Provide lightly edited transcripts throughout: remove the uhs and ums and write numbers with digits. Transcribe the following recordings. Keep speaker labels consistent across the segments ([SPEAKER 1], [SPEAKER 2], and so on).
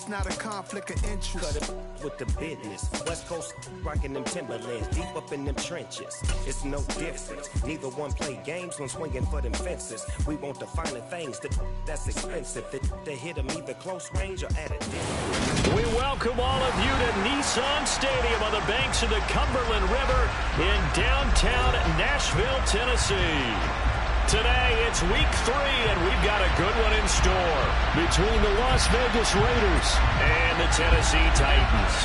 [SPEAKER 1] It's not a conflict of interest.
[SPEAKER 2] Cut it with the business. West Coast rocking them Timberlands, deep up in them trenches. It's no difference. Neither one play games when swinging for them fences. We want the finer things that's expensive. They hit them either close range or at a distance.
[SPEAKER 3] We welcome all of you to Nissan Stadium on the banks of the Cumberland River in downtown Nashville, Tennessee. Today, it's week 3, and we've got a good one in store between the Las Vegas Raiders and the Tennessee Titans.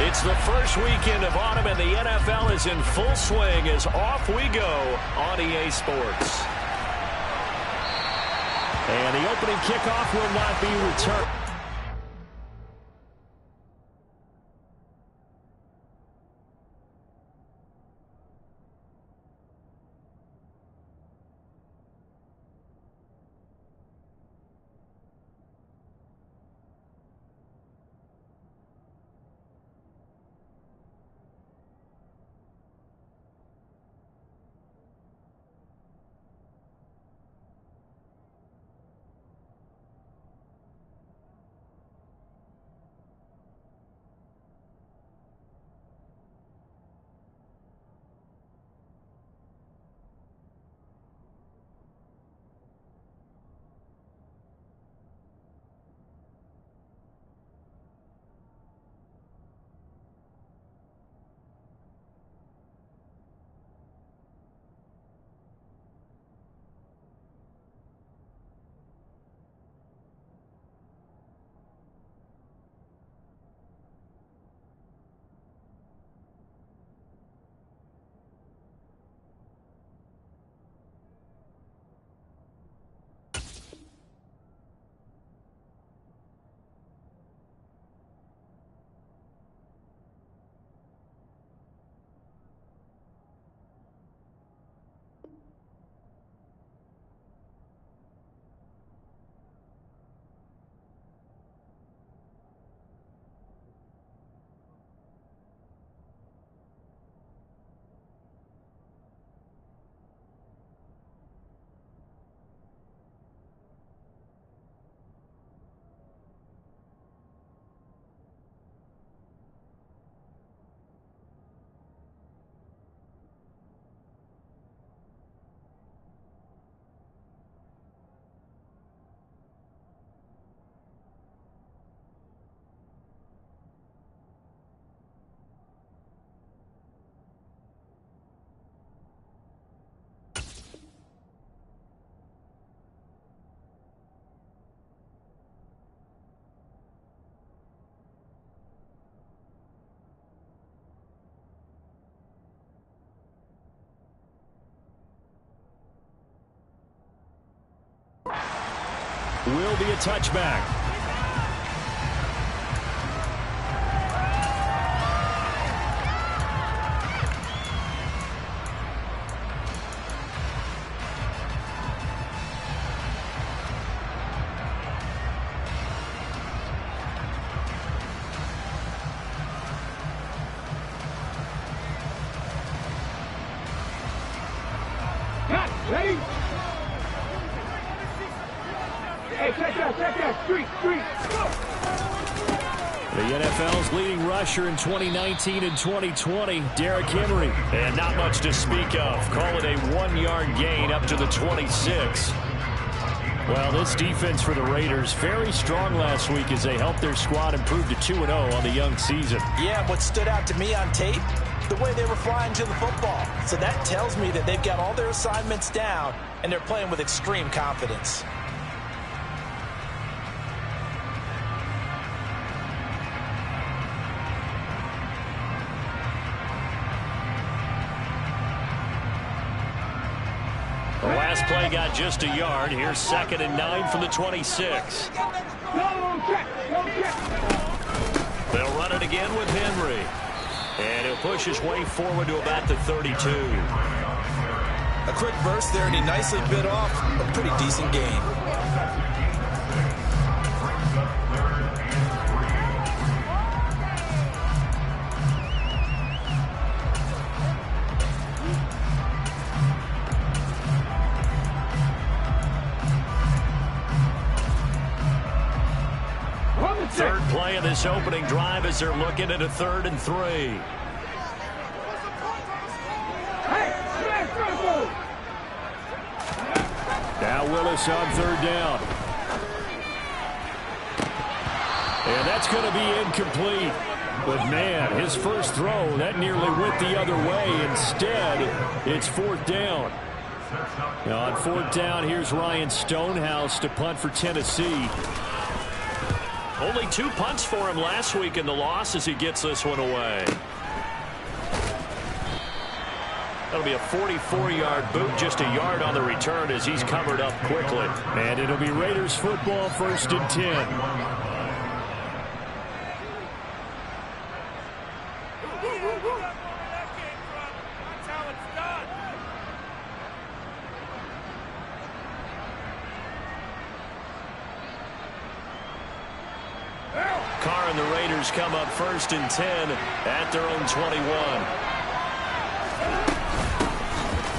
[SPEAKER 3] It's the first weekend of autumn, and the NFL is in full swing as off we go on EA Sports. And the opening kickoff will not be returned. Will be a touchback.
[SPEAKER 4] Ready? Hey, check that, street, go!
[SPEAKER 3] The NFL's leading rusher in 2019 and 2020, Derrick Henry. And not much to speak of. Call it a 1-yard gain up to the 26. Well, this defense for the Raiders, very strong last week as they helped their squad improve to 2-0 on the young season.
[SPEAKER 5] Yeah, what stood out to me on tape, the way they were flying to the football. So that tells me that they've got all their assignments down, and they're playing with extreme confidence.
[SPEAKER 3] The last play got just a yard. Here's 2nd and 9 from the 26. They'll run it again with Henry. And he'll push his way forward to about the 32.
[SPEAKER 5] A quick burst there, and he nicely bit off a pretty decent gain.
[SPEAKER 3] Third play of this opening drive as they're looking at a 3rd and 3. Now Willis on 3rd down. And that's going to be incomplete. But, man, his first throw, that nearly went the other way. Instead, it's 4th down. Now on 4th down, here's Ryan Stonehouse to punt for Tennessee.
[SPEAKER 1] Only 2 punts for him last week in the loss as he gets this one away. That'll be a 44-yard boot, just a yard on the return as he's covered up quickly.
[SPEAKER 3] And it'll be Raiders football, 1st and 10.
[SPEAKER 1] Carr and the Raiders come up 1st and 10 at their own 21.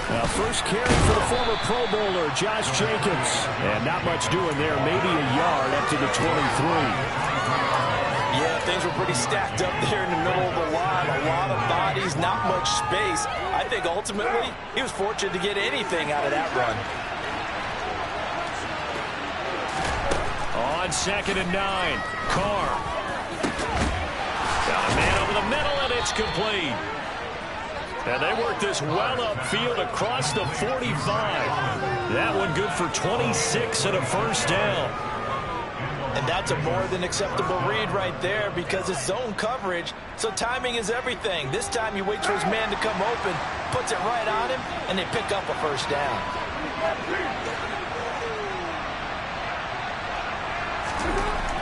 [SPEAKER 3] Now first carry for the former Pro Bowler, Josh Jacobs. And not much doing there, maybe a yard up to the 23.
[SPEAKER 5] Yeah, things were pretty stacked up there in the middle of the line. A lot of bodies, not much space. I think ultimately he was fortunate to get anything out of that run.
[SPEAKER 3] On 2nd and 9, Carr.
[SPEAKER 1] Got a man over the middle, and it's complete. And they work this well upfield across the 45. That one good for 26 and a 1st down.
[SPEAKER 5] And that's a more than acceptable read right there because it's zone coverage, so timing is everything. This time he waits for his man to come open, puts it right on him, and they pick up a 1st down.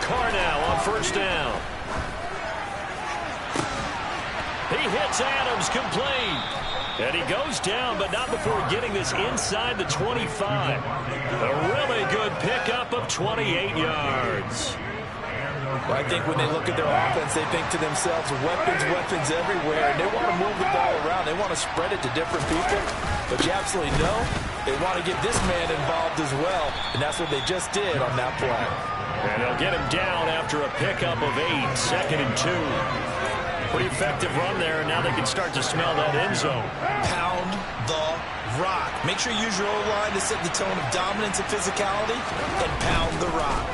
[SPEAKER 1] Carr now on 1st down. He hits Adams, complete. And he goes down, but not before getting this inside the 25. A really good pickup of 28 yards.
[SPEAKER 5] Well, I think when they look at their offense, they think to themselves, weapons, weapons everywhere. And they want to move the ball around. They want to spread it to different people. But you absolutely know they want to get this man involved as well. And that's what they just did on that play.
[SPEAKER 1] And they'll get him down after a pickup of 8, 2nd and 2. Pretty effective run there, and now they can start to smell that end zone.
[SPEAKER 5] Pound the rock. Make sure you use your O-line to set the tone of dominance and physicality, and pound the rock.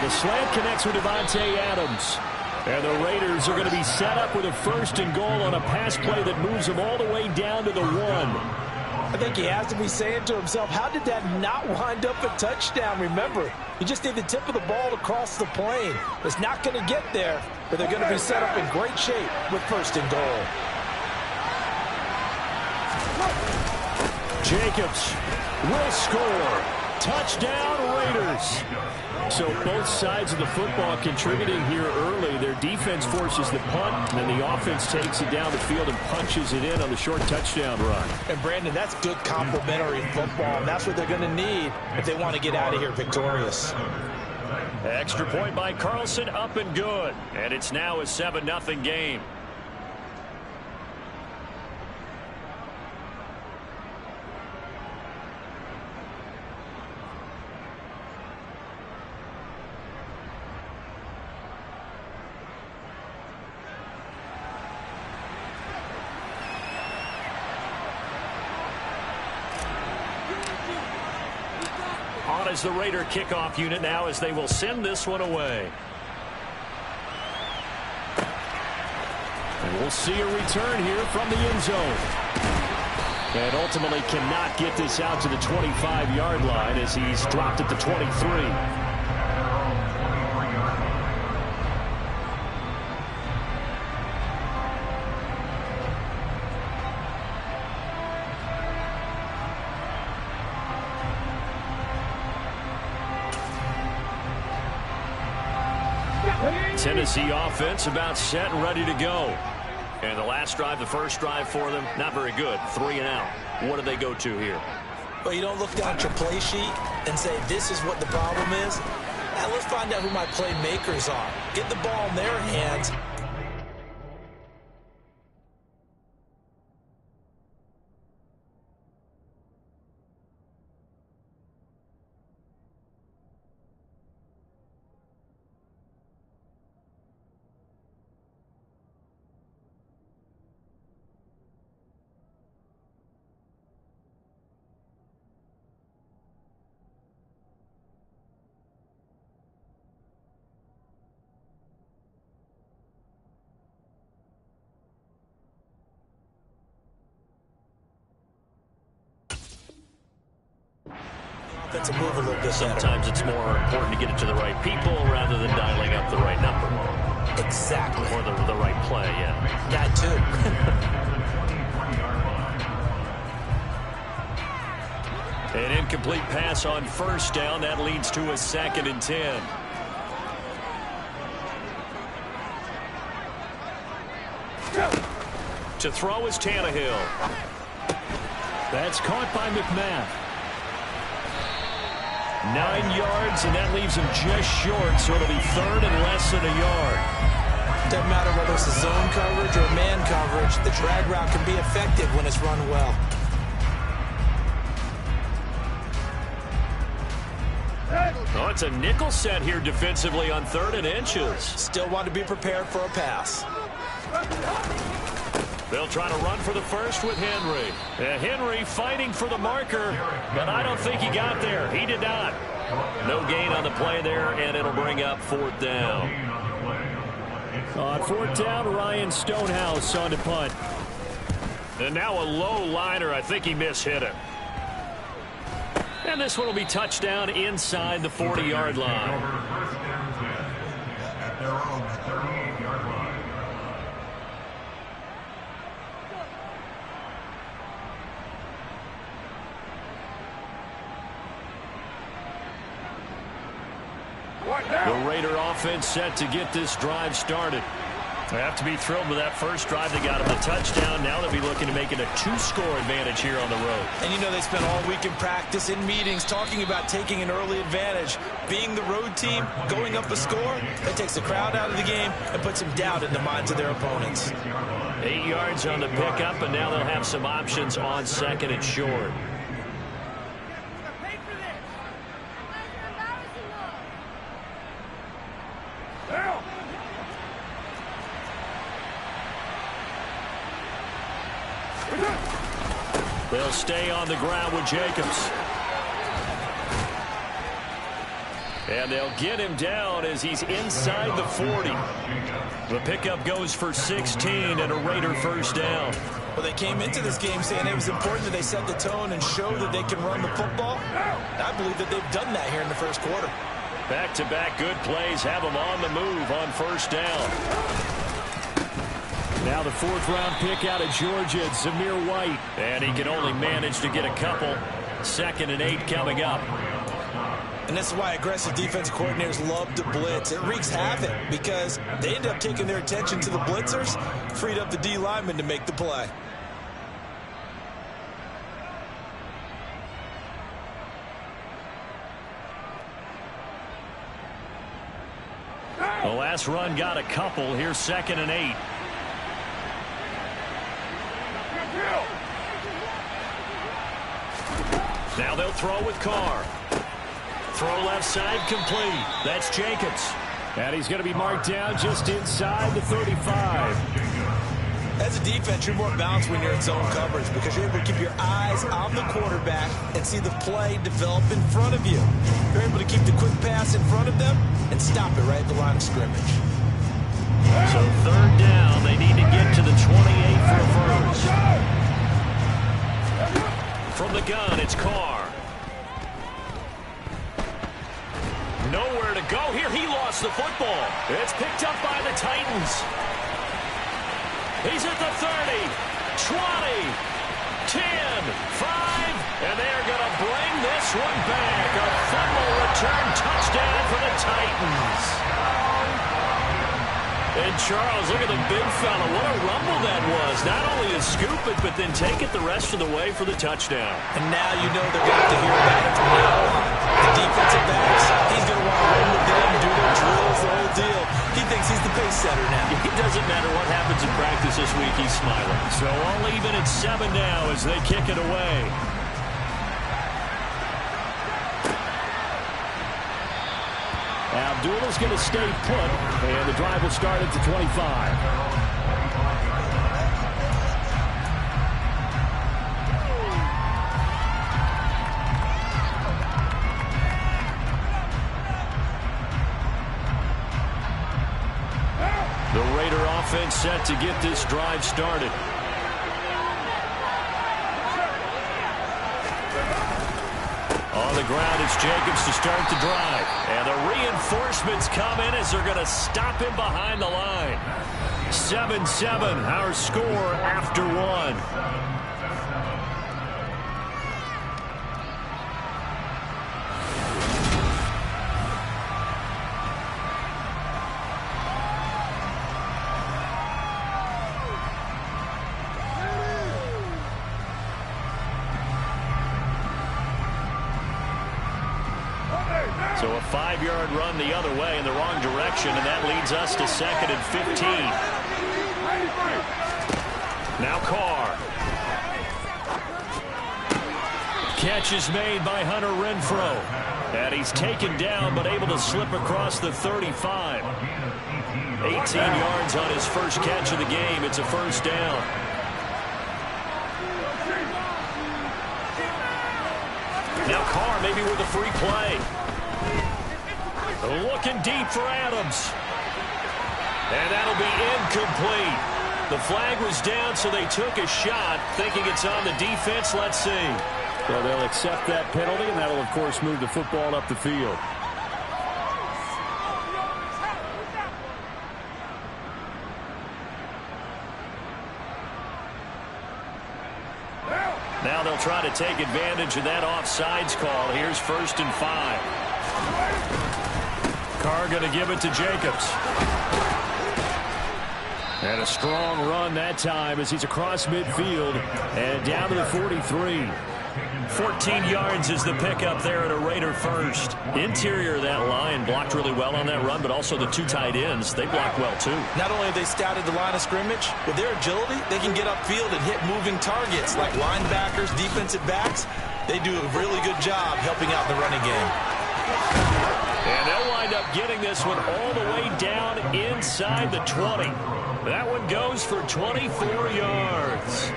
[SPEAKER 3] The slant connects with Devontae Adams. And the Raiders are going to be set up with a 1st and goal on a pass play that moves them all the way down to the 1.
[SPEAKER 5] I think he has to be saying to himself, how did that not wind up a touchdown? Remember, you just need the tip of the ball to cross the plane. It's not going to get there, but they're going to be set up in great shape with 1st and goal.
[SPEAKER 3] Jacobs will score. Touchdown, Raiders. So both sides of the football contributing here early. Their defense forces the punt, and then the offense takes it down the field and punches it in on the short touchdown run.
[SPEAKER 5] And, Brandon, that's good complementary football, and that's what they're going to need if they want to get out of here victorious.
[SPEAKER 1] Extra point by Carlson, up and good. And it's now a 7-0 game. On as the Raider kickoff unit now as they will send this one away.
[SPEAKER 3] And we'll see a return here from the end zone. And ultimately cannot get this out to the 25-yard line as he's dropped at the 23.
[SPEAKER 1] Tennessee offense about set and ready to go. And the last drive, the first drive for them, not very good. 3 and out. What do they go to here?
[SPEAKER 5] Well, you don't look down at your play sheet and say, this is what the problem is. Now let's find out who my playmakers are. Get the ball in their hands. offense to move a little bit better.
[SPEAKER 1] Sometimes it's more important to get it to the right people rather than dialing up the right number.
[SPEAKER 5] Exactly.
[SPEAKER 1] Or the right play, yeah.
[SPEAKER 5] That too.
[SPEAKER 1] An incomplete pass on first down. That leads to a 2nd and 10. To throw is Tannehill.
[SPEAKER 3] That's caught by McMath.
[SPEAKER 1] 9 yards, and that leaves him just short, so it'll be 3rd and less than a yard.
[SPEAKER 5] Doesn't matter whether it's a zone coverage or man coverage, the drag route can be effective when it's run well.
[SPEAKER 1] Oh, it's a nickel set here defensively on 3rd and inches.
[SPEAKER 5] Still want to be prepared for a pass.
[SPEAKER 1] They'll try to run for the first with Henry. Henry fighting for the marker, but I don't think he got there. He did not. No gain on the play there, and it'll bring up 4th down.
[SPEAKER 3] On 4th down, Ryan Stonehouse on to punt.
[SPEAKER 1] And now a low liner. I think he mishit it. And this one will be touchdown inside the 40-yard line. The Raider offense set to get this drive started. They have to be thrilled with that first drive. They got him a touchdown. Now they'll be looking to make it a 2-score advantage here on the road.
[SPEAKER 5] And you know they spent all week in practice, in meetings, talking about taking an early advantage. Being the road team, going up a score, that takes the crowd out of the game and puts some doubt in the minds of their opponents.
[SPEAKER 1] 8 yards on the pickup, and now they'll have some options on 2nd and short. They'll stay on the ground with Jacobs. And they'll get him down as he's inside the 40. The pickup goes for 16 and a Raider first down.
[SPEAKER 5] Well, they came into this game saying it was important that they set the tone and show that they can run the football. I believe that they've done that here in the first quarter.
[SPEAKER 1] Back-to-back good plays have them on the move on first down.
[SPEAKER 3] Now the 4th-round pick out of Georgia, Zamir White.
[SPEAKER 1] And he can only manage to get a couple. 2nd and 8 coming up.
[SPEAKER 5] And this is why aggressive defense coordinators love to blitz. It wreaks havoc because they end up taking their attention to the blitzers, freed up the D lineman to make the play.
[SPEAKER 1] The last run got a couple. Here's 2nd and 8. Now they'll throw with Carr. Throw left side complete. That's Jacobs.
[SPEAKER 3] And he's going to be marked down just inside the 35.
[SPEAKER 5] As a defense, you're more balanced when you're in zone coverage because you're able to keep your eyes on the quarterback and see the play develop in front of you. You're able to keep the quick pass in front of them and stop it right at the line of scrimmage.
[SPEAKER 1] So 3rd down, they need to get to the 28 for a first. From the gun, it's Carr. Nowhere to go here. He lost the football. It's picked up by the Titans. He's at the 30, 20, 10, 5, and they're going to bring this one back. A fumble return touchdown for the Titans. And Charles, look at the big fella. What a rumble that was. Not only to scoop it, but then take it the rest of the way for the touchdown.
[SPEAKER 5] And now you know they're going to have to hear about it from now on. The defensive backs, he's going to want to run with them, do their drills, the whole deal. He thinks he's the pace setter now.
[SPEAKER 1] It doesn't matter what happens in practice this week, he's smiling. So all even at 7 now as they kick it away.
[SPEAKER 3] Abdullah's going to stay put, and the drive will start at the 25.
[SPEAKER 1] The Raider offense set to get this drive started. On the
[SPEAKER 3] ground. It's Jacobs to start the drive. And the reinforcements come in as they're going to stop him behind the line. 7-7, our score after one.
[SPEAKER 1] So a 5-yard run the other way in the wrong direction, and that leads us to 2nd and 15. Now Carr. Catch is made by Hunter Renfrow. And he's taken down but able to slip across the 35. 18 yards on his first catch of the game. It's a first down. Now Carr maybe with a free play. Looking deep for Adams. And that'll be incomplete. The flag was down, so they took a shot, thinking it's on the defense. Let's see.
[SPEAKER 3] Well, they'll accept that penalty, and that'll, of course, move the football up the field.
[SPEAKER 1] Now they'll try to take advantage of that offsides call. Here's 1st and 5. Carr going to give it to Jacobs. And a strong run that time as he's across midfield and down to the 43. 14 yards is the pickup there at a Raider first. Interior of that line blocked really well on that run, but also the 2 tight ends, they blocked well too.
[SPEAKER 5] Not only have they scouted the line of scrimmage, with their agility, they can get upfield and hit moving targets like linebackers, defensive backs. They do a really good job helping out in the running game.
[SPEAKER 1] And they'll wind up getting this one all the way down inside the 20. That one goes for 24 yards.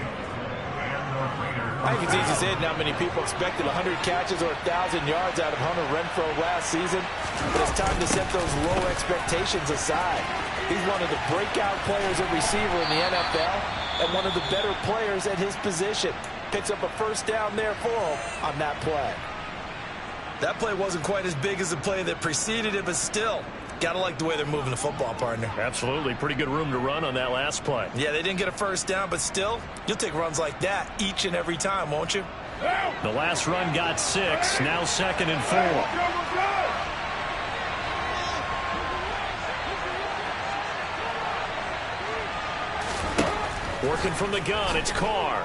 [SPEAKER 5] I think it's easy to say not many people expected 100 catches or 1,000 yards out of Hunter Renfrow last season, but it's time to set those low expectations aside. He's one of the breakout players at receiver in the NFL and one of the better players at his position. Picks up a first down there for him on that play. That play wasn't quite as big as the play that preceded it, but still, gotta like the way they're moving the football, partner.
[SPEAKER 1] Absolutely. Pretty good room to run on that last play.
[SPEAKER 5] Yeah, they didn't get a first down, but still, you'll take runs like that each and every time, won't you?
[SPEAKER 1] The last run got 6. Now 2nd and 4. Working from the gun, it's Carr.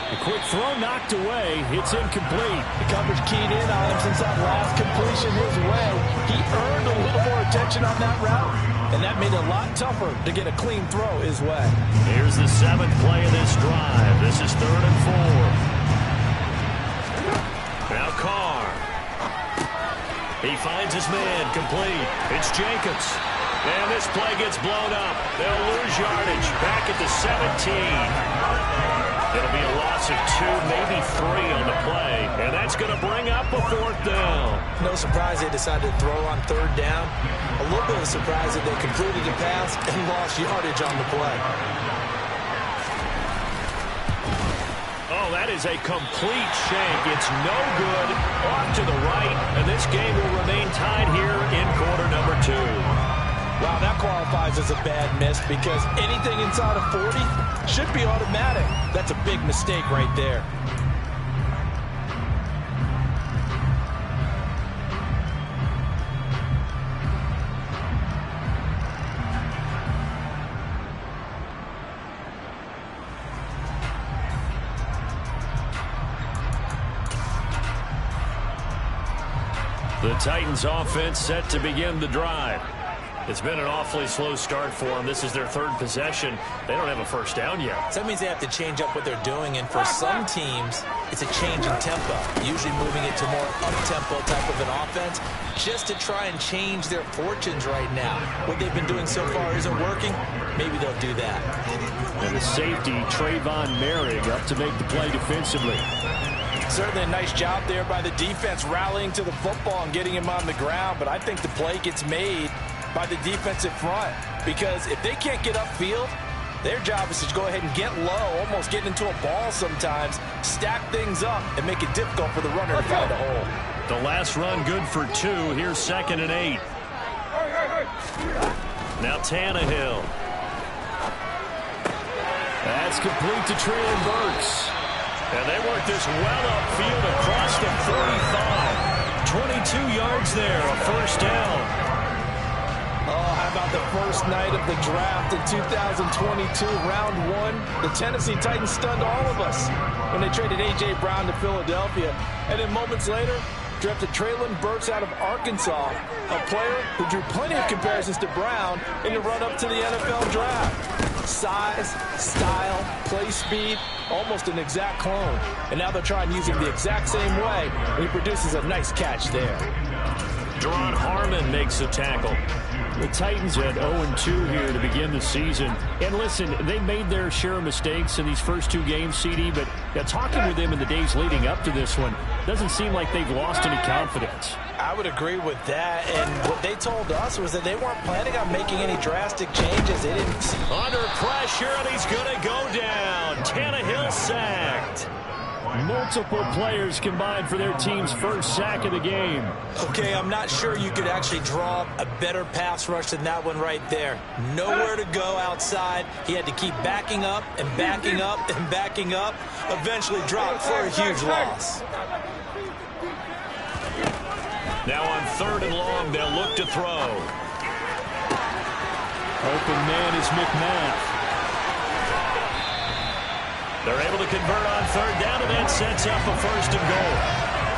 [SPEAKER 3] A quick throw knocked away. It's incomplete.
[SPEAKER 5] The coverage keyed in on him since that last completion his way. He earned a little more attention on that route, and that made it a lot tougher to get a clean throw his way.
[SPEAKER 1] Here's the 7th play of this drive. This is 3rd and 4. Now Carr. He finds his man, complete. It's Jacobs. And this play gets blown up. They'll lose yardage back at the 17. It'll be a loss of 2, maybe 3 on the play. And that's going to bring up a 4th down.
[SPEAKER 5] No surprise they decided to throw on 3rd down. A little bit of a surprise that they completed the pass and lost yardage on the play.
[SPEAKER 1] Oh, that is a complete shank. It's no good. Off to the right. And this game will remain tied here in quarter number 2.
[SPEAKER 5] Wow, that qualifies as a bad miss because anything inside of 40 should be automatic. That's a big mistake right there.
[SPEAKER 1] The Titans offense set to begin the drive. It's been an awfully slow start for them. This is their 3rd possession. They don't have a first down yet.
[SPEAKER 5] So that means they have to change up what they're doing, and for some teams, it's a change in tempo, usually moving it to more up-tempo type of an offense, just to try and change their fortunes right now. What they've been doing so far isn't working. Maybe they'll do that.
[SPEAKER 3] And the safety, Trayvon Merrick, up to make the play defensively.
[SPEAKER 5] Certainly a nice job there by the defense rallying to the football and getting him on the ground, but I think the play gets made by the defensive front, because if they can't get upfield, Their job is to go ahead and get low, almost get into a ball sometimes, stack things up, and make it difficult for the runner to find a hole.
[SPEAKER 3] The last run good for 2. Here's 2nd and 8. Now Tannehill. That's complete to Traylon Burks. And they work this well upfield across the 45. 22 yards there, a first down.
[SPEAKER 5] Oh, how about the first night of the draft in 2022, round 1? The Tennessee Titans stunned all of us when they traded A.J. Brown to Philadelphia. And then moments later, drafted Traylon Burks out of Arkansas, a player who drew plenty of comparisons to Brown in the run-up to the NFL draft. Size, style, play speed, almost an exact clone. And now they're trying using the exact same way, and he produces a nice catch there.
[SPEAKER 3] Jerron Harmon makes the tackle. The Titans had 0-2 here to begin the season. And listen, they made their share of mistakes in these first 2 games, CD, but talking with them in the days leading up to this one, doesn't seem like they've lost any confidence.
[SPEAKER 5] I would agree with that, and what they told us was that they weren't planning on making any drastic changes. They didn't.
[SPEAKER 1] Under pressure, and he's going to go down. Tannehill sacked.
[SPEAKER 3] Multiple players combined for their team's first sack of the game.
[SPEAKER 5] Okay, I'm not sure you could actually draw a better pass rush than that one right there. Nowhere to go outside. He had to keep backing up and backing up and backing up. Eventually dropped for a huge loss.
[SPEAKER 1] Now on 3rd and long, they'll look to throw.
[SPEAKER 3] Open man is McMath.
[SPEAKER 1] They're able to convert on 3rd down, and that sets up a 1st and goal.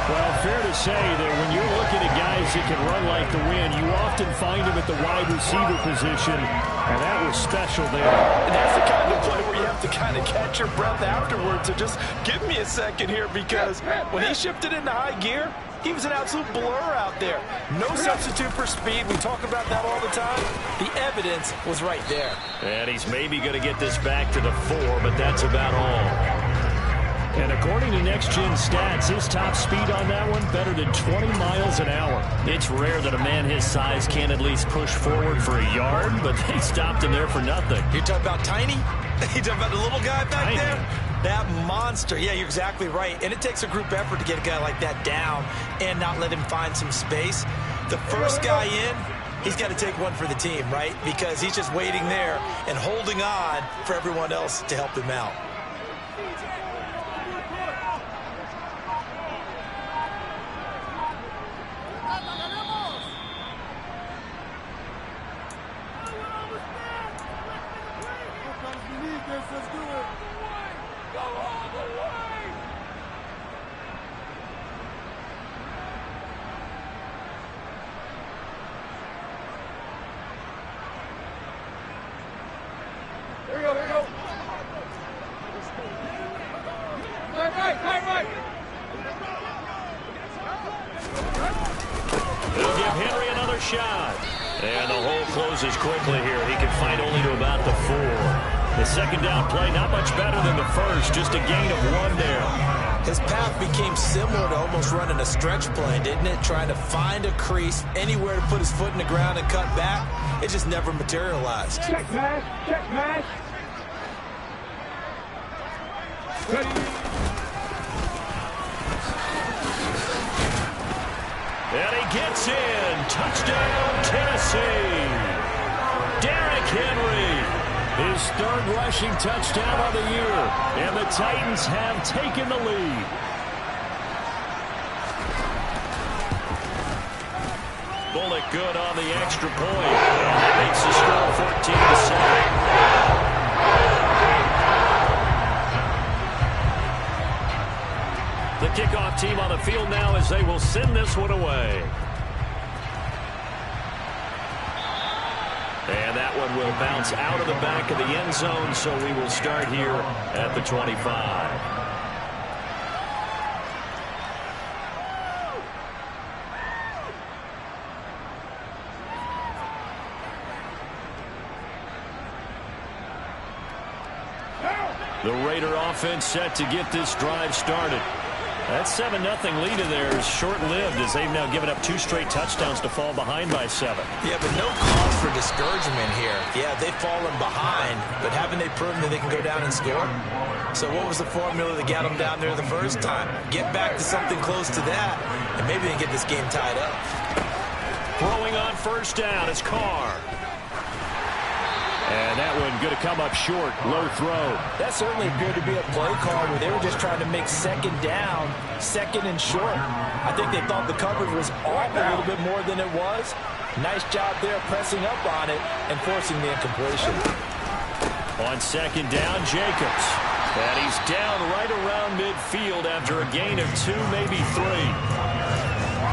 [SPEAKER 3] Well, fair to say that when you're looking at guys that can run like the wind, you often find them at the wide receiver position, and that was special there.
[SPEAKER 5] And that's the kind of play where you have to kind of catch your breath afterwards. So just give me a second here, because when he shifted into high gear, he was an absolute blur out there. No substitute for speed. We talk about that all the time. The evidence was right there.
[SPEAKER 1] And he's maybe going to get this back to the 4, but that's about all.
[SPEAKER 3] And according to Next Gen Stats, his top speed on that one, better than 20 miles an hour.
[SPEAKER 1] It's rare that a man his size can at least push forward for a yard, but they stopped him there for nothing.
[SPEAKER 5] You're talking about tiny? You're talking about the little guy back there? That monster. Yeah, you're exactly right. And it takes a group effort to get a guy like that down and not let him find some space. The first guy in, he's got to take one for the team, right? Because he's just waiting there and holding on for everyone else to help him out.
[SPEAKER 1] They'll give Henry another shot. And the hole closes quickly here. He can find only to about the 4. The 2nd down play, not much better than the first. Just a gain of 1 there.
[SPEAKER 5] His path became similar to almost running a stretch play, didn't it? Trying to find a crease, anywhere to put his foot in the ground and cut back. It just never materialized.
[SPEAKER 4] Check pass, check pass.
[SPEAKER 1] And he gets in. Touchdown, Tennessee. Derrick Henry.
[SPEAKER 3] His 3rd rushing touchdown of the year. And the Titans have taken the lead.
[SPEAKER 1] Bullock good on the extra point. And that makes the score 14-7. The kickoff team on the field now as they will send this one away. And that one will bounce out of the back of the end zone, so we will start here at the 25. The Raider offense set to get this drive started.
[SPEAKER 3] That 7-0 lead of theirs is short-lived as they've now given up 2 straight touchdowns to fall behind by 7.
[SPEAKER 5] Yeah, but no cause for discouragement here. Yeah, they've fallen behind, but haven't they proven that they can go down and score? So what was the formula that got them down there the first time? Get back to something close to that, and maybe they can get this game tied up.
[SPEAKER 3] Throwing on first down is Carr. And that one going to come up short. Low throw.
[SPEAKER 5] That certainly appeared to be a play call where they were just trying to make second down, second and short. I think they thought the coverage was off a little bit more than it was. Nice job there pressing up on it and forcing the incompletion.
[SPEAKER 3] On second down, Jacobs. And he's down right around midfield after a gain of 2, maybe 3.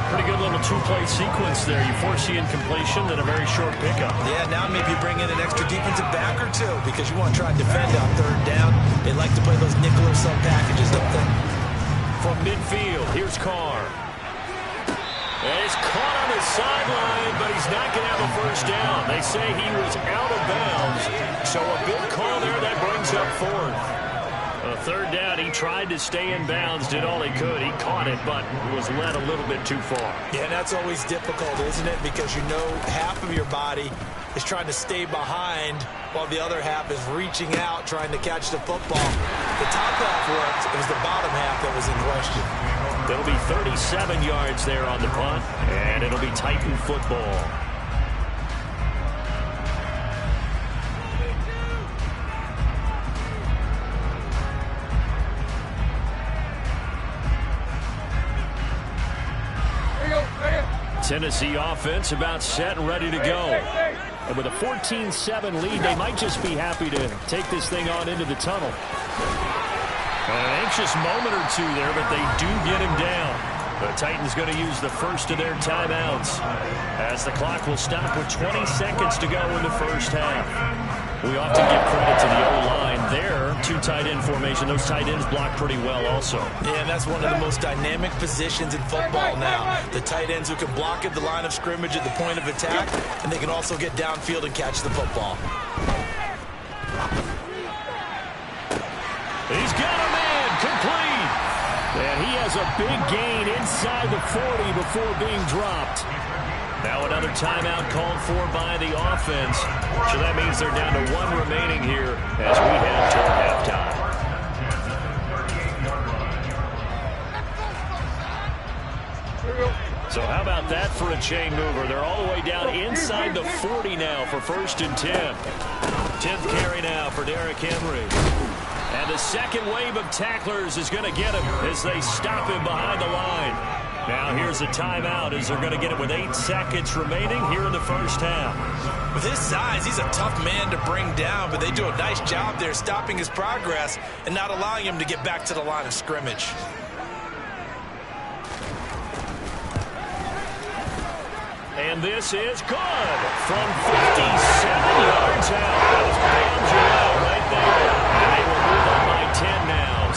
[SPEAKER 3] Pretty good little 2-play sequence there. You force the incompletion, then a very short pickup.
[SPEAKER 5] Yeah, now maybe you bring in an extra defensive back or 2 because you want to try and defend on third down. They like to play those nickel or sub packages, don't they?
[SPEAKER 3] From midfield, here's Carr. And he's caught on the sideline, but he's not going to have a first down. They say he was out of bounds, so a good call there that brings up 4th. Third down, he tried to stay in bounds, did all he could. He caught it, but was led a little bit too far.
[SPEAKER 5] Yeah, and that's always difficult, isn't it? Because you know half of your body is trying to stay behind while the other half is reaching out, trying to catch the football. The top half worked. It was the bottom half that was in question.
[SPEAKER 3] It'll be 37 yards there on the punt, and it'll be Titan football. Tennessee offense about set and ready to go. And with a 14-7 lead, they might just be happy to take this thing on into the tunnel. An anxious moment or 2 there, but they do get him down. The Titans going to use the first of their timeouts as the clock will stop with 20 seconds to go in the first half. We often give credit to the O-line there. 2 tight end formation. Those tight ends block pretty well also.
[SPEAKER 5] Yeah, and that's one of the most dynamic positions in football now. The tight ends who can block at the line of scrimmage at the point of attack, and they can also get downfield and catch the football.
[SPEAKER 3] He's got a man complete. And he has a big gain inside the 40 before being dropped. Now another timeout called for by the offense. So that means they're down to 1 remaining here as we head toward halftime. So how about that for a chain mover? They're all the way down inside the 40 now for 1st and 10. 10th carry now for Derrick Henry. And the second wave of tacklers is going to get him as they stop him behind the line. Now here's a timeout as they're going to get it with 8 seconds remaining here in the first half.
[SPEAKER 5] With his size, he's a tough man to bring down, but they do a nice job there stopping his progress and not allowing him to get back to the line of scrimmage.
[SPEAKER 3] And this is good from 57 yards out. That was bombs you out right there. And they will move on by 10 now,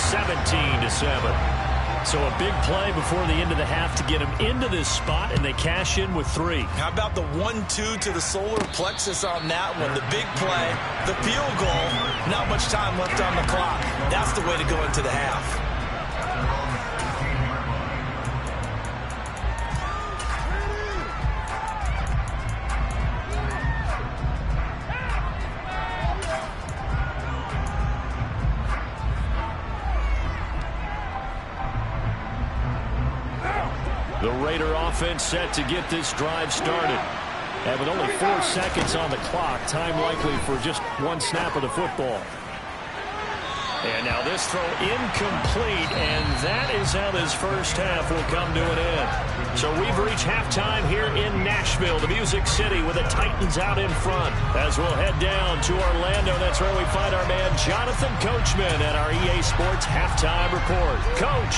[SPEAKER 3] 17-7. So a big play before the end of the half to get him into this spot, and they cash in with 3.
[SPEAKER 5] How about the 1-2 to the solar plexus on that one? The big play, the field goal, not much time left on the clock. That's the way to go into the half.
[SPEAKER 3] The Raider offense set to get this drive started. And with only 4 seconds on the clock, time likely for just 1 snap of the football. And now this throw incomplete, and that is how this first half will come to an end. So we've reached halftime here in Nashville, the Music City, with the Titans out in front. As we'll head down to Orlando, that's where we find our man Jonathan Coachman at our EA Sports Halftime Report. Coach.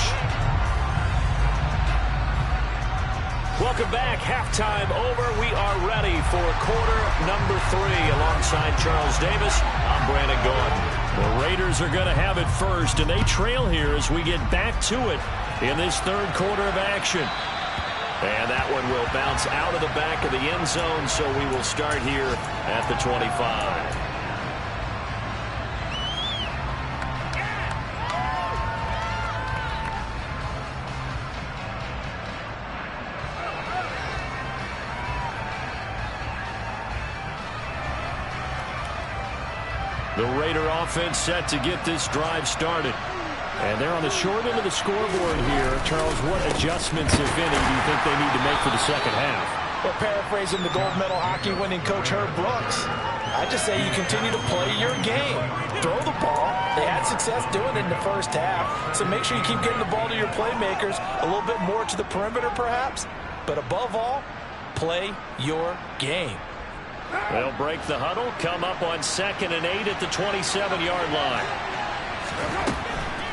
[SPEAKER 3] Welcome back. Halftime over. We are ready for quarter number 3. Alongside Charles Davis, I'm Brandon Gordon. The Raiders are going to have it first, and they trail here as we get back to it in this third quarter of action. And that one will bounce out of the back of the end zone, so we will start here at the 25. The Raider offense set to get this drive started. And they're on the short end of the scoreboard here. Charles, what adjustments, if any, do you think they need to make for the second half?
[SPEAKER 5] Well, paraphrasing the gold medal hockey winning coach Herb Brooks, I just say you continue to play your game. Throw the ball. They had success doing it in the first half, so make sure you keep getting the ball to your playmakers, a little bit more to the perimeter perhaps, but above all, play your game.
[SPEAKER 3] They'll break the huddle, come up on 2nd and 8 at the 27-yard line.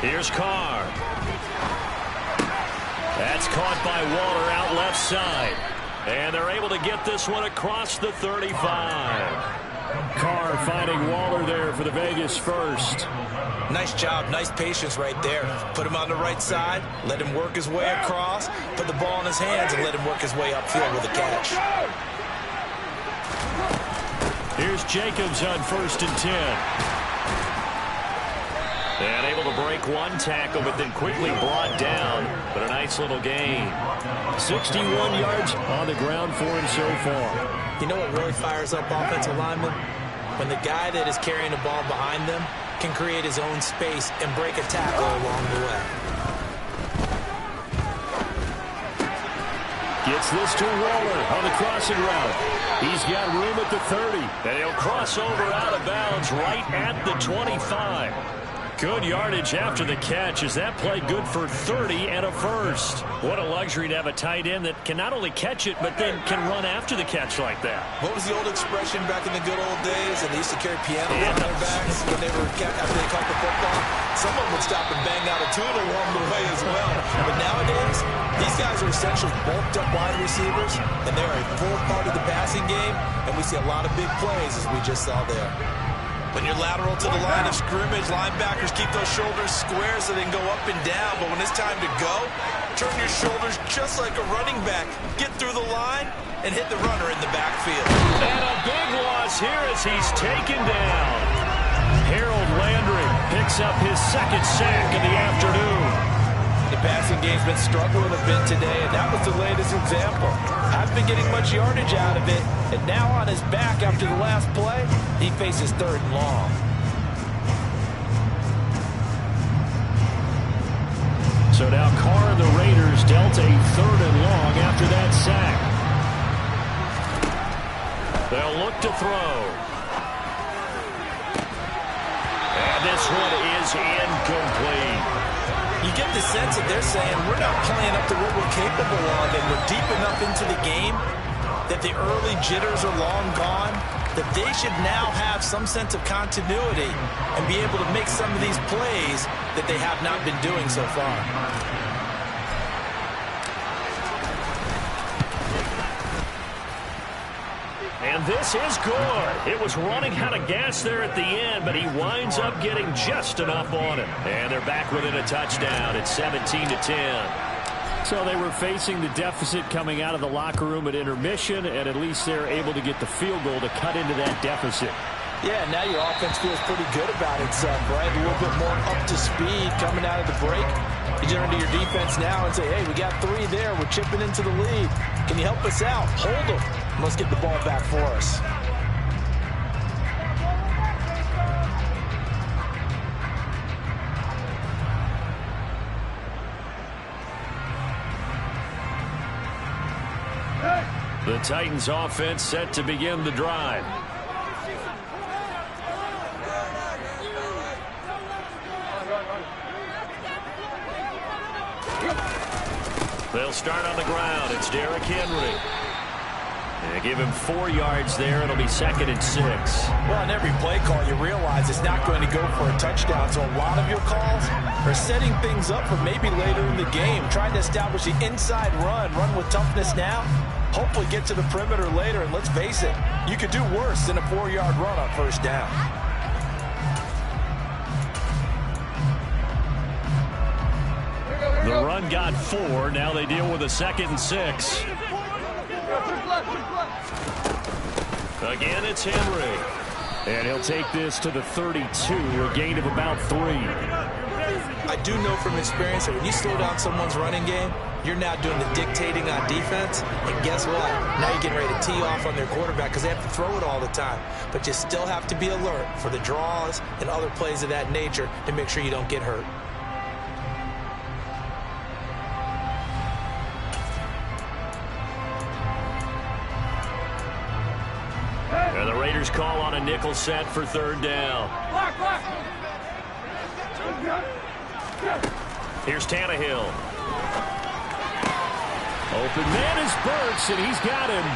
[SPEAKER 3] Here's Carr. That's caught by Waller out left side. And they're able to get this one across the 35. Carr finding Waller there for the Vegas first.
[SPEAKER 5] Nice job, nice patience right there. Put him on the right side, let him work his way across, put the ball in his hands, and let him work his way upfield with a catch.
[SPEAKER 3] Here's Jacobs on 1st and 10. And able to break one tackle, but then quickly brought down. But a nice little gain. 61 yards on the ground for him so far.
[SPEAKER 5] You know what really fires up offensive linemen? When the guy that is carrying the ball behind them can create his own space and break a tackle along the way.
[SPEAKER 3] Gets this to Waller on the crossing route. He's got room at the 30. And he'll cross over out of bounds right at the 25. Good yardage after the catch. Is that play good for 30 and a first? What a luxury to have a tight end that can not only catch it, but then can run after the catch like that.
[SPEAKER 5] What was the old expression back in the good old days? And they used to carry pianos on their backs when they were after they caught the football. Some of them would stop and bang out a tune along the way as well. But nowadays, these guys are essentially bulked up wide receivers, and they're a full part of the passing game, and we see a lot of big plays as we just saw there. When you're lateral to the line of scrimmage, linebackers keep those shoulders square so they can go up and down. But when it's time to go, turn your shoulders just like a running back. Get through the line and hit the runner in the backfield.
[SPEAKER 3] And a big loss here as he's taken down. Harold Landry picks up his 2nd sack of the afternoon.
[SPEAKER 5] The passing game's been struggling a bit today, and that was the latest example. Hasn't been getting much yardage out of it, and now on his back after the last play, he faces 3rd and long.
[SPEAKER 3] So now Carr and the Raiders dealt a 3rd and long after that sack. They'll look to throw. And this one is incomplete.
[SPEAKER 5] You get the sense that they're saying we're not playing up to what we're capable of, and we're deep enough into the game that the early jitters are long gone, that they should now have some sense of continuity and be able to make some of these plays that they have not been doing so far.
[SPEAKER 3] And this is good. It was running out of gas there at the end, but he winds up getting just enough on it. And they're back within a touchdown at 17-10. So they were facing the deficit coming out of the locker room at intermission, and at least they're able to get the field goal to cut into that deficit.
[SPEAKER 5] Yeah, now your offense feels pretty good about itself, right? A little bit more up to speed coming out of the break. You turn to your defense now and say, hey, we got 3 there. We're chipping into the lead. Can you help us out? Hold them. Let's get the ball back for us.
[SPEAKER 3] The Titans offense set to begin the drive. They'll start on the ground. It's Derrick Henry. They give him 4 yards there. It'll be 2nd and 6.
[SPEAKER 5] Well, in every play call, you realize it's not going to go for a touchdown. So a lot of your calls are setting things up for maybe later in the game, trying to establish the inside run with toughness now, hopefully get to the perimeter later. And let's face it, you could do worse than a 4-yard run on 1st down.
[SPEAKER 3] The run got 4. Now they deal with a 2nd and 6. Again, it's Henry. And he'll take this to the 32, a gain of about 3.
[SPEAKER 5] I do know from experience that when you slow down someone's running game, you're now doing the dictating on defense, and guess what? Now you're getting ready to tee off on their quarterback because they have to throw it all the time. But you still have to be alert for the draws and other plays of that nature to make sure you don't get hurt.
[SPEAKER 3] And the Raiders call on a nickel set for third down. Here's Tannehill. Open man is Burks, and he's got him.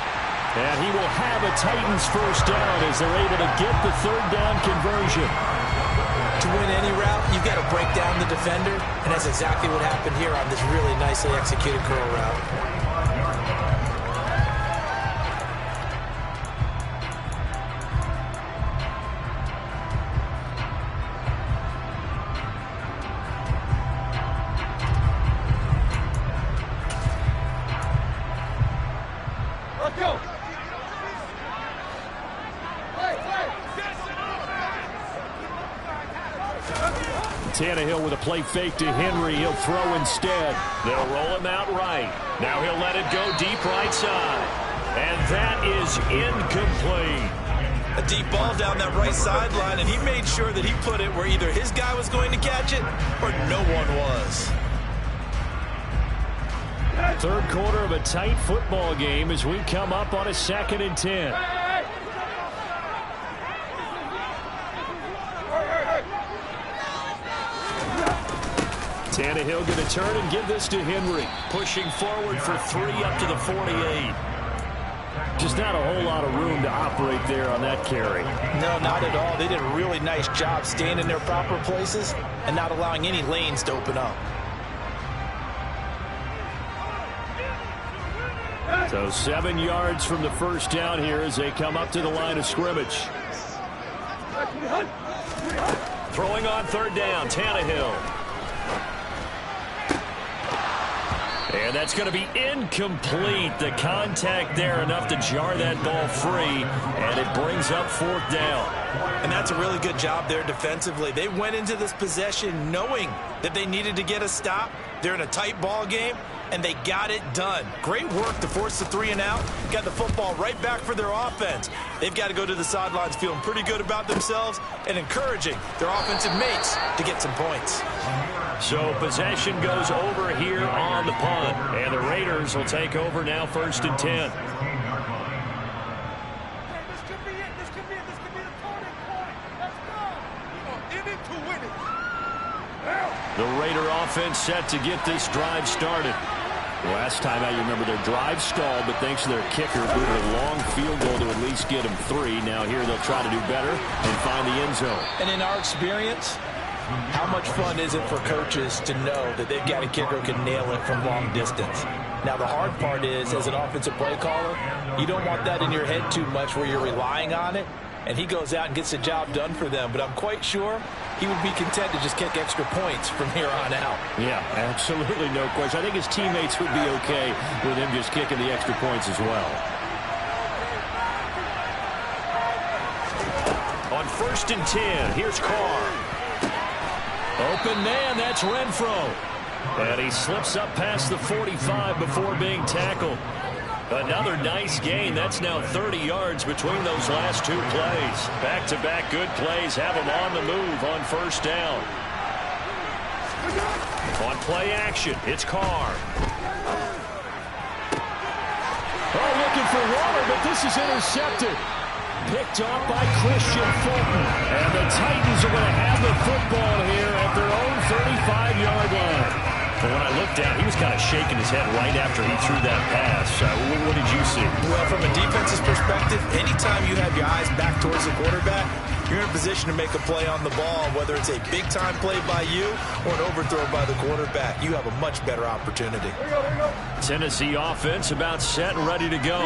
[SPEAKER 3] And he will have a Titans first down as they're able to get the third down conversion.
[SPEAKER 5] To win any route, you've got to break down the defender, and that's exactly what happened here on this really nicely executed curl route.
[SPEAKER 3] Tannehill with a play fake to Henry. He'll throw instead. They'll roll him out right. Now he'll let it go deep right side. And that is incomplete.
[SPEAKER 5] A deep ball down that right sideline, and he made sure that he put it where either his guy was going to catch it or no one was.
[SPEAKER 3] Third quarter of a tight football game as we come up on a 2nd and 10. Tannehill going to turn and give this to Henry. Pushing forward for 3 up to the 48. Just not a whole lot of room to operate there on that carry.
[SPEAKER 5] No, not at all. They did a really nice job staying in their proper places and not allowing any lanes to open up.
[SPEAKER 3] So 7 yards from the first down here as they come up to the line of scrimmage. Throwing on third down, Tannehill. And that's going to be incomplete. The contact there enough to jar that ball free, and it brings up 4th down.
[SPEAKER 5] And that's a really good job there defensively. They went into this possession knowing that they needed to get a stop. They're in a tight ball game, and they got it done. Great work to force the 3 and out. Got the football right back for their offense. They've got to go to the sidelines feeling pretty good about themselves and encouraging their offensive mates to get some points.
[SPEAKER 3] So possession goes over here on the punt, and the Raiders will take over now 1st and 10.
[SPEAKER 4] This could be it. This could be the turning point. Let's go. In it to win it.
[SPEAKER 3] The Raider offense set to get this drive started. Last time out, you remember their drive stalled, but thanks to their kicker, booted a long field goal to at least get them 3. Now here they'll try to do better and find the end zone.
[SPEAKER 5] And in our experience, how much fun is it for coaches to know that they've got a kicker who can nail it from long distance? Now, the hard part is, as an offensive play caller, you don't want that in your head too much where you're relying on it, and he goes out and gets the job done for them. But I'm quite sure he would be content to just kick extra points from here on out.
[SPEAKER 3] Yeah, absolutely no question. I think his teammates would be okay with him just kicking the extra points as well. On 1st and 10, here's Carr. Open man, that's Renfro. And he slips up past the 45 before being tackled. Another nice gain. That's now 30 yards between those last 2 plays. Back-to-back good plays have him on the move on 1st down. On play action, it's Carr. Oh, looking for water, but this is intercepted. Picked off by Christian Fulton. And the Titans are going to have the football here at their own 35-yard line. But when I looked down, he was kind of shaking his head right after he threw that pass. What did you see?
[SPEAKER 5] Well, from a defense's perspective, anytime you have your eyes back towards the quarterback, you're in a position to make a play on the ball, whether it's a big-time play by you or an overthrow by the quarterback. You have a much better opportunity.
[SPEAKER 3] Tennessee offense about set and ready to go.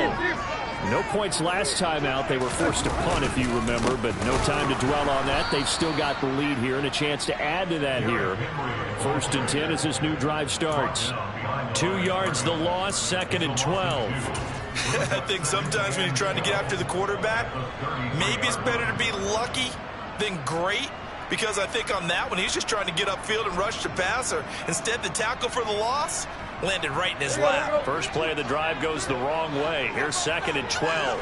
[SPEAKER 3] No points last time out. They were forced to punt, if you remember, but no time to dwell on that. They've still got the lead here and a chance to add to that here. 1st and 10 as this new drive starts. 2 yards the loss, 2nd and 12.
[SPEAKER 5] I think sometimes when you're trying to get after the quarterback, maybe it's better to be lucky than great. because I think on that one, he's just trying to get upfield and rush the passer. Instead, the tackle for the loss landed right in his lap.
[SPEAKER 3] First play of the drive goes the wrong way. Here's 2nd and 12.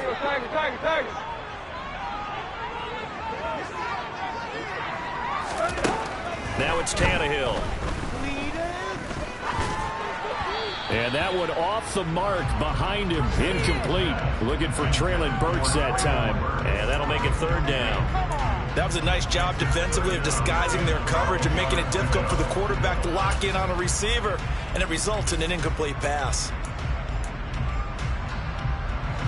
[SPEAKER 3] Now it's Tannehill. And that one off the mark behind him. Incomplete. Looking for Traylon Burks that time. And that'll make it 3rd down.
[SPEAKER 5] That was a nice job defensively of disguising their coverage and making it difficult for the quarterback to lock in on a receiver. And it results in an incomplete pass.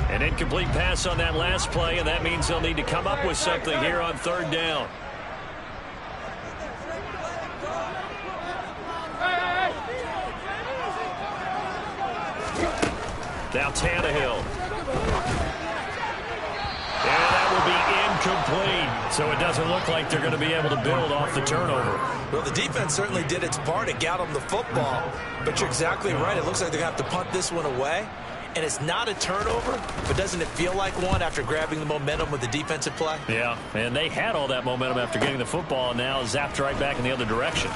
[SPEAKER 3] An incomplete pass on that last play, and that means they'll need to come up with something here on 3rd down. Now Tannehill. And that will be incomplete. So it doesn't look like they're going to be able to build off the turnover.
[SPEAKER 5] Well, the defense certainly did its part to get them the football. But you're exactly right. It looks like they're going to have to punt this one away. And it's not a turnover, but doesn't it feel like one after grabbing the momentum with the defensive play?
[SPEAKER 3] Yeah, and they had all that momentum after getting the football, and now zapped right back in the other direction.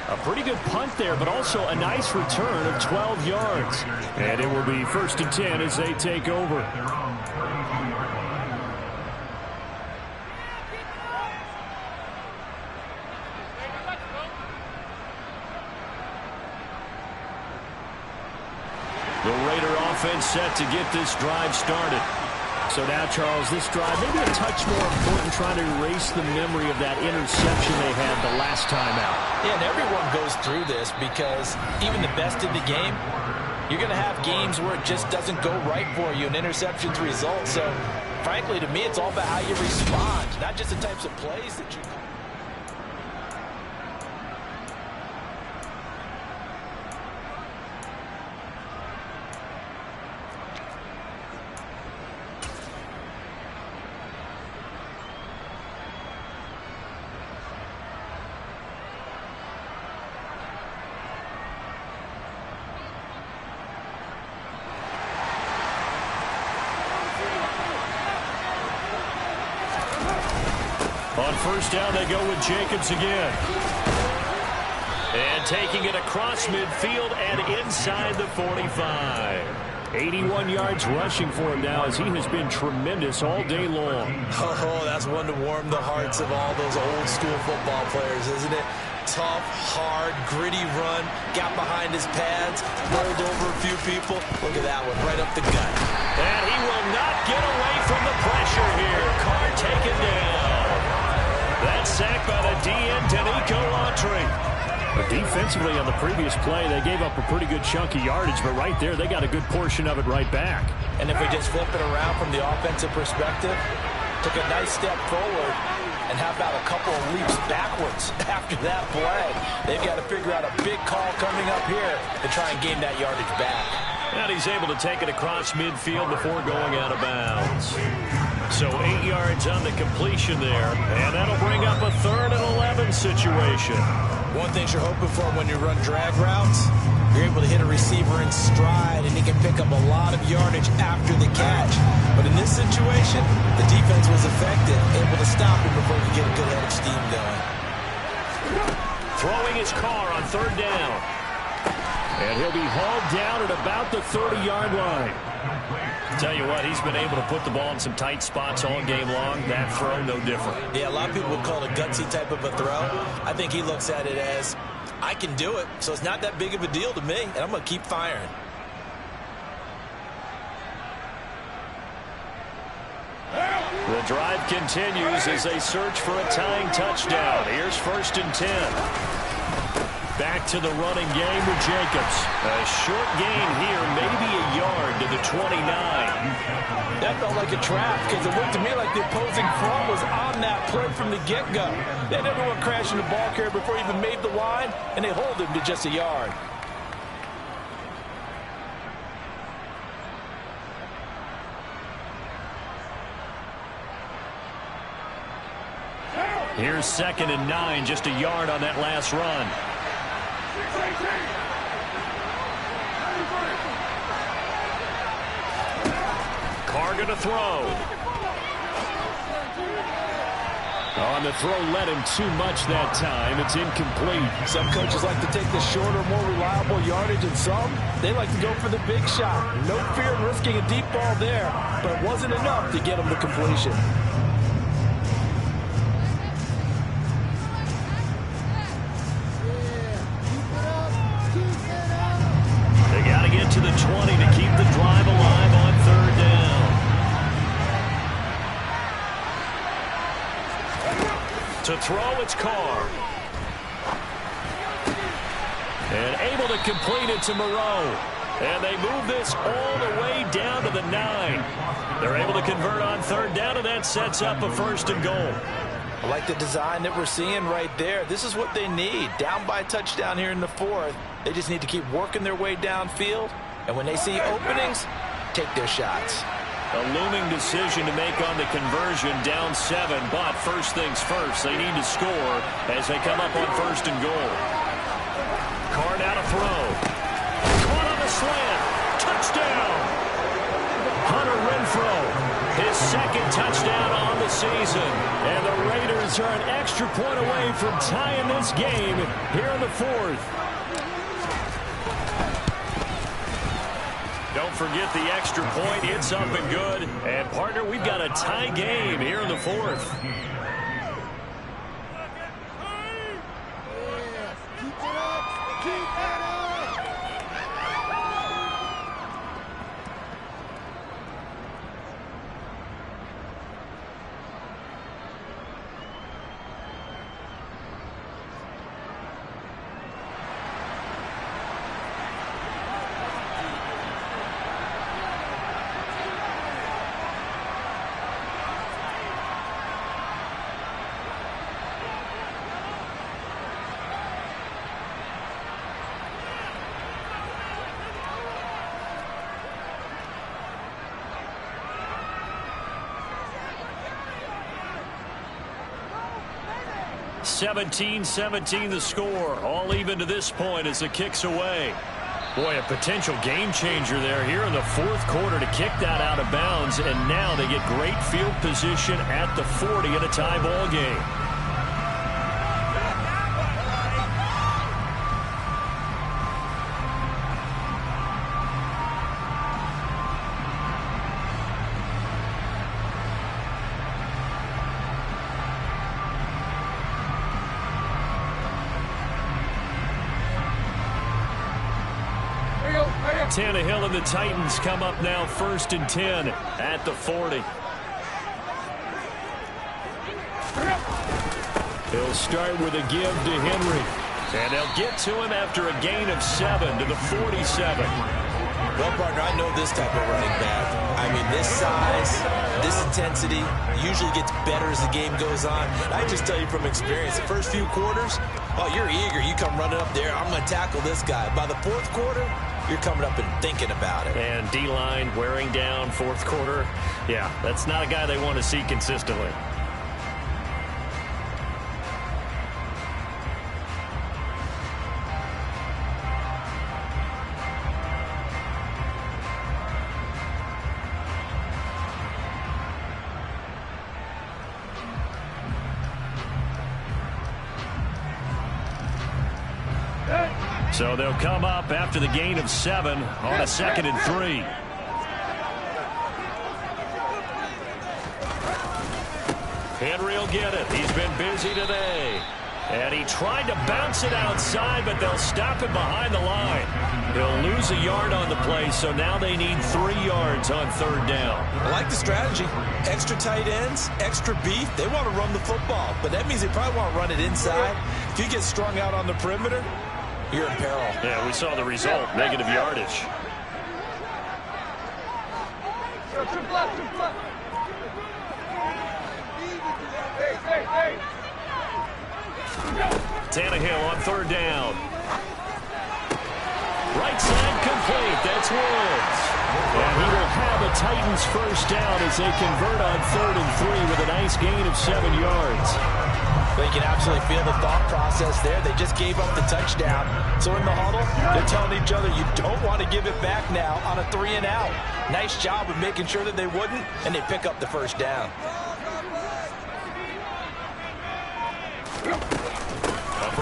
[SPEAKER 3] A pretty good punt there, but also a nice return of 12 yards. And it will be 1st and 10 as they take over. The Raider offense set to get this drive started. So now, Charles, this drive maybe a touch more important, trying to erase the memory of that interception they had the last time out.
[SPEAKER 5] Yeah, and everyone goes through this because even the best in the game, you're going to have games where it just doesn't go right for you, and interceptions result. So, frankly, to me, it's all about how you respond, not just the types of plays that you call.
[SPEAKER 3] On 1st down, they go with Jacobs again. And taking it across midfield and inside the 45. 81 yards rushing for him now, as he has been tremendous all day long.
[SPEAKER 5] Oh, that's one to warm the hearts of all those old school football players, isn't it? Tough, hard, gritty run, got behind his pads, rolled over a few people. Look at that one, right up the gut.
[SPEAKER 3] And he will not get away from the pressure here. Carr taken down. That's sacked by the DN, Danico Autry. But defensively on the previous play, they gave up a pretty good chunk of yardage, but right there, they got a good portion of it right back.
[SPEAKER 5] And if we just flip it around from the offensive perspective, took a nice step forward, and how about a couple of leaps backwards after that play? They've got to figure out a big call coming up here to try and gain that yardage back.
[SPEAKER 3] And he's able to take it across midfield before going out of bounds. So 8 yards on the completion there, and that'll bring up a 3rd and 11 situation.
[SPEAKER 5] One thing you're hoping for when you run drag routes, you're able to hit a receiver in stride, and he can pick up a lot of yardage after the catch. But in this situation, the defense was effective, able to stop him before he could get a good head of steam going.
[SPEAKER 3] Throwing his car on 3rd down. And he'll be hauled down at about the 30-yard line. Tell you what, he's been able to put the ball in some tight spots all game long. That throw, no different.
[SPEAKER 5] Yeah, a lot of people would call it a gutsy type of a throw. I think he looks at it as, I can do it, so it's not that big of a deal to me, and I'm going to keep firing.
[SPEAKER 3] The drive continues as they search for a tying touchdown. Here's 1st and 10. Back to the running game with Jacobs. A short gain here, maybe a yard to the 29.
[SPEAKER 5] That felt like a trap because it looked to me like the opposing front was on that play from the get-go. They had everyone crashing the ball carrier before he even made the line, and they hold him to just a yard.
[SPEAKER 3] Here's 2nd and 9, just a yard on that last run. Carr going to throw. On the throw, led him too much that time. It's incomplete.
[SPEAKER 5] Some coaches like to take the shorter, more reliable yardage, and some, they like to go for the big shot. No fear in risking a deep ball there, but it wasn't enough to get him to completion.
[SPEAKER 1] They got to get to the 20 to keep the drive alive on third down. To throw, it's Carr. And able to complete it to Moreau. And they move this all the way down to the 9. They're able to convert on third down, and that sets up a 1st and goal.
[SPEAKER 5] I like the design that we're seeing right there. This is what they need. Down by a touchdown here in the 4th. They just need to keep working their way downfield. And when they see openings, take their shots.
[SPEAKER 1] A looming decision to make on the conversion, down 7, but first things first, they need to score as they come up on 1st and goal. Carr now to throw. Caught on the slant. Touchdown! Hunter Renfrow, his 2nd touchdown on the season. And the Raiders are an extra point away from tying this game here in the 4th. Don't forget the extra point. It's up and good. And, partner, we've got a tie game here in the 4th.
[SPEAKER 4] Keep it up. Keep it up.
[SPEAKER 1] 17-17 the score. All even to this point as the kick's away. Boy, a potential game changer there here in the 4th quarter to kick that out of bounds. And now they get great field position at the 40 in a tie ball game. Tannehill and the Titans come up now 1st and 10 at the 40. He'll start with a give to Henry. And they'll get to him after a gain of 7 to the 47.
[SPEAKER 5] Well, partner, I know this type of running back. I mean, this size, this intensity usually gets better as the game goes on. And I just tell you from experience, the first few quarters, oh, you're eager. You come running up there, I'm going to tackle this guy. By the 4th quarter, you're coming up and thinking about it.
[SPEAKER 1] And D-line wearing down 4th quarter. Yeah, that's not a guy they want to see consistently. So they'll come up after the gain of 7 on a 2nd and 3. Henry will get it. He's been busy today. And he tried to bounce it outside, but they'll stop him behind the line. He'll lose a yard on the play, so now they need 3 yards on 3rd down.
[SPEAKER 5] I like the strategy. Extra tight ends, extra beef. They want to run the football, but that means they probably want to run it inside. If you get strung out on the perimeter, you're in peril.
[SPEAKER 1] Yeah, we saw the result. Negative yardage. Tannehill on 3rd down. Right side complete. That's Woods. And he will have a Titans 1st down as they convert on 3rd and 3 with a nice gain of 7 yards.
[SPEAKER 5] They can absolutely feel the thought process there. They just gave up the touchdown. So in the huddle, they're telling each other, you don't want to give it back now on a 3 and out. Nice job of making sure that they wouldn't, and they pick up the 1st down.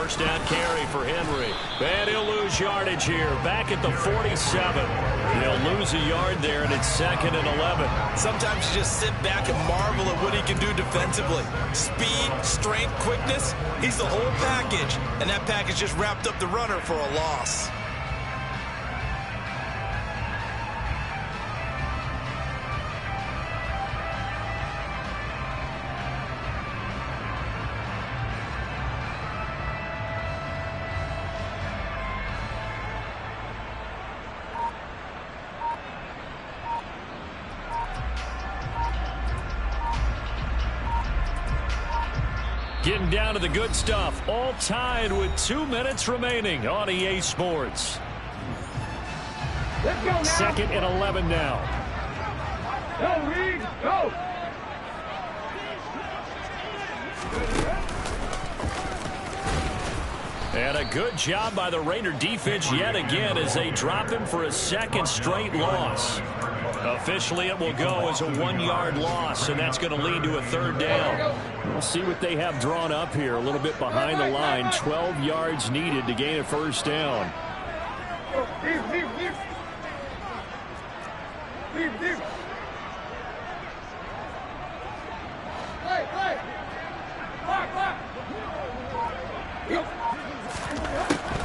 [SPEAKER 3] first down carry for Henry. And he'll lose yardage here. Back at the 47. He'll lose a yard there, and it's 2nd and 11.
[SPEAKER 5] Sometimes you just sit back and marvel at what he can do defensively. Speed, strength, quickness. He's the whole package. And that package just wrapped up the runner for a loss.
[SPEAKER 3] Getting down to the good stuff. All tied with 2 minutes remaining on EA Sports.
[SPEAKER 4] Let's go now.
[SPEAKER 3] 2nd and 11 now.
[SPEAKER 4] Go, Reed, go.
[SPEAKER 3] And a good job by the Raider defense yet again as they drop him for a 2nd straight loss. Officially, it will go as a 1-yard loss, and that's going to lead to a 3rd down. We'll see what they have drawn up here. A little bit behind the line. 12 yards needed to gain a 1st down.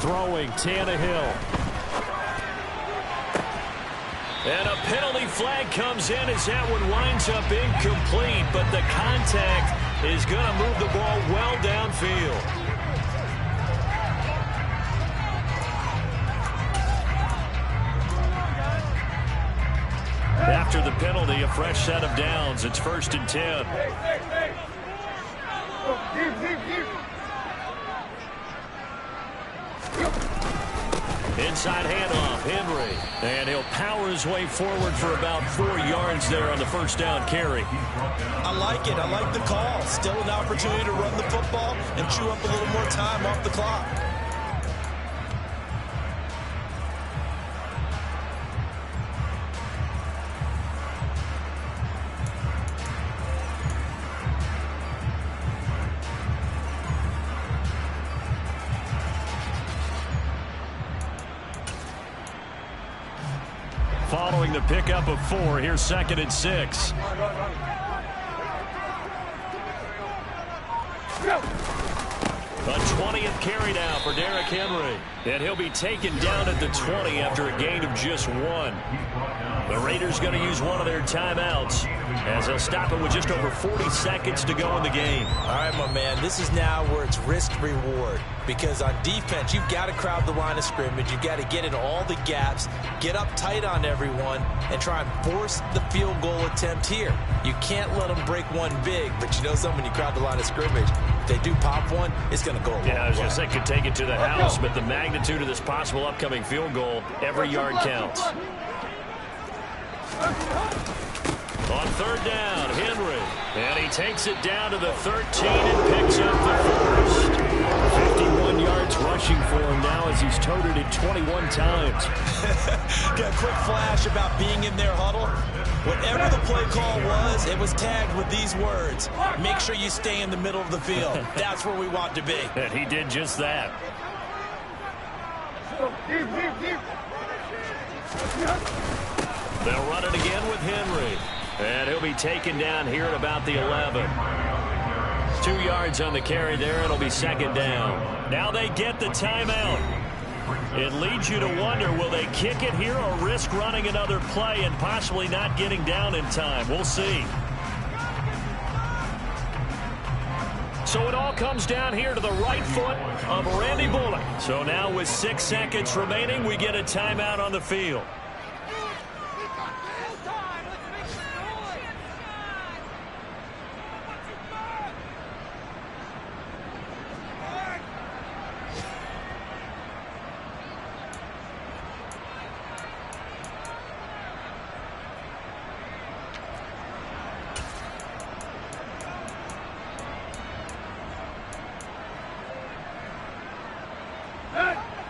[SPEAKER 3] Throwing Tannehill. And a penalty flag comes in as that one winds up incomplete, but the contact is going to move the ball well downfield. After the penalty, a fresh set of downs. It's 1st and 10. Inside handoff, Henry. And he'll power his way forward for about 4 yards there on the 1st down carry.
[SPEAKER 5] I like it. I like the call. Still an opportunity to run the football and chew up a little more time off the clock.
[SPEAKER 3] Following the pickup of 4, here's 2nd and 6. A 20th carry now for Derrick Henry. And he'll be taken down at the 20 after a gain of just 1. The Raiders going to use one of their timeouts as they'll stop it with just over 40 seconds to go in the game.
[SPEAKER 5] All right, my man, this is now where it's risk-reward. Because on defense, you've got to crowd the line of scrimmage. You've got to get in all the gaps, get up tight on everyone, and try and force the field goal attempt here. You can't let them break one big, but you know something, when you crowd the line of scrimmage, if they do pop one, it's going to go a long way.
[SPEAKER 3] Yeah, I was going to say could take it to the house, but the magnitude of this possible upcoming field goal, every yard counts. On 3rd down, Henry. And he takes it down to the 13 and picks up the 1st. 51 yards rushing for him now as he's toted it 21 times.
[SPEAKER 5] Got a quick flash about being in their huddle. Whatever the play call was, it was tagged with these words: make sure you stay in the middle of the field. That's where we want to be.
[SPEAKER 3] And he did just that. They'll run it again with Henry. And he'll be taken down here at about the 11. 2 yards on the carry there. It'll be 2nd down. Now they get the timeout. It leads you to wonder, will they kick it here or risk running another play and possibly not getting down in time? We'll see. So it all comes down here to the right foot of Randy Bullock. So now with 6 seconds remaining, we get a timeout on the field.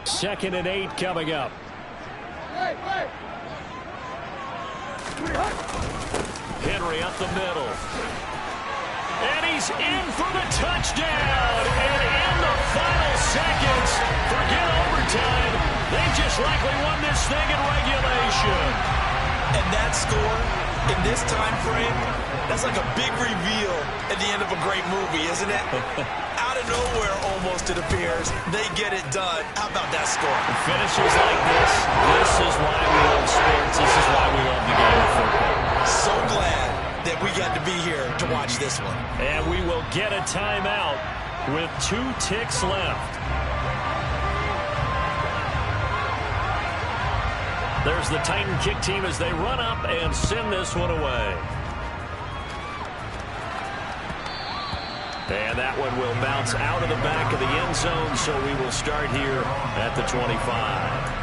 [SPEAKER 3] Second and 8 coming up. Henry up the middle.
[SPEAKER 1] And he's in for the touchdown. And in the final seconds, forget overtime. They just likely won this thing in regulation.
[SPEAKER 5] And that score, in this time frame, that's like a big reveal at the end of a great movie, isn't it? Out of nowhere, almost, it appears. They get it done. How about that score?
[SPEAKER 1] Finishes like this is why we love sports. This is why we love the game of football.
[SPEAKER 5] So glad that we got to be here to watch this one.
[SPEAKER 1] And we will get a timeout with 2 ticks left. There's the Titan kick team as they run up and send this one away. And that one will bounce out of the back of the end zone, so we will start here at the 25.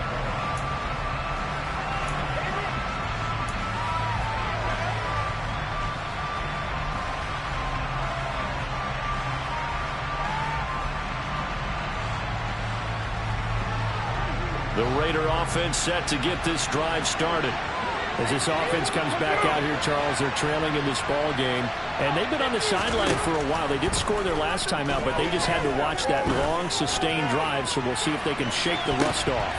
[SPEAKER 1] The Raider offense set to get this drive started. As this offense comes back out here, Charles, they're trailing in this ball game. And they've been on the sideline for a while. They did score their last time out, but they just had to watch that long, sustained drive, so we'll see if they can shake the rust off.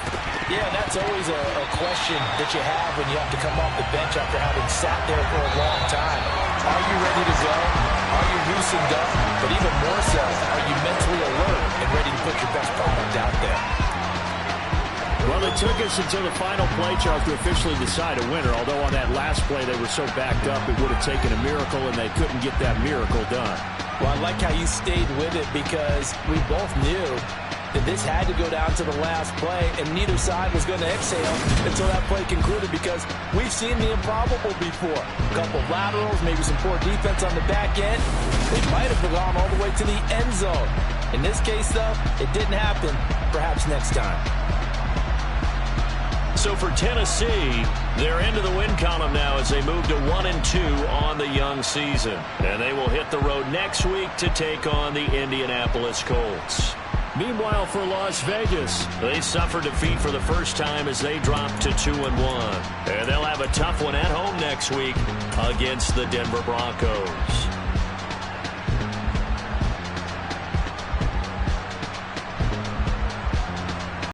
[SPEAKER 5] Yeah, that's always a question that you have when you have to come off the bench after having sat there for a long time. Are you ready to go? Are you loosened up? But even more so, are you mentally alert and ready to put your best product out there?
[SPEAKER 3] Well, it took us until the final play, Charles, to officially decide a winner. Although on that last play they were so backed up, it would have taken a miracle, and they couldn't get that miracle done.
[SPEAKER 5] Well, I like how you stayed with it because we both knew that this had to go down to the last play, and neither side was going to exhale until that play concluded because we've seen the improbable before. A couple laterals, maybe some poor defense on the back end. They might have gone all the way to the end zone. In this case, though, it didn't happen. Perhaps next time.
[SPEAKER 1] So for Tennessee, they're into the win column now as they move to 1-2 on the young season. And they will hit the road next week to take on the Indianapolis Colts.
[SPEAKER 3] Meanwhile, for Las Vegas,
[SPEAKER 1] they suffered defeat for the first time as they dropped to 2-1. And they'll have a tough one at home next week against the Denver Broncos.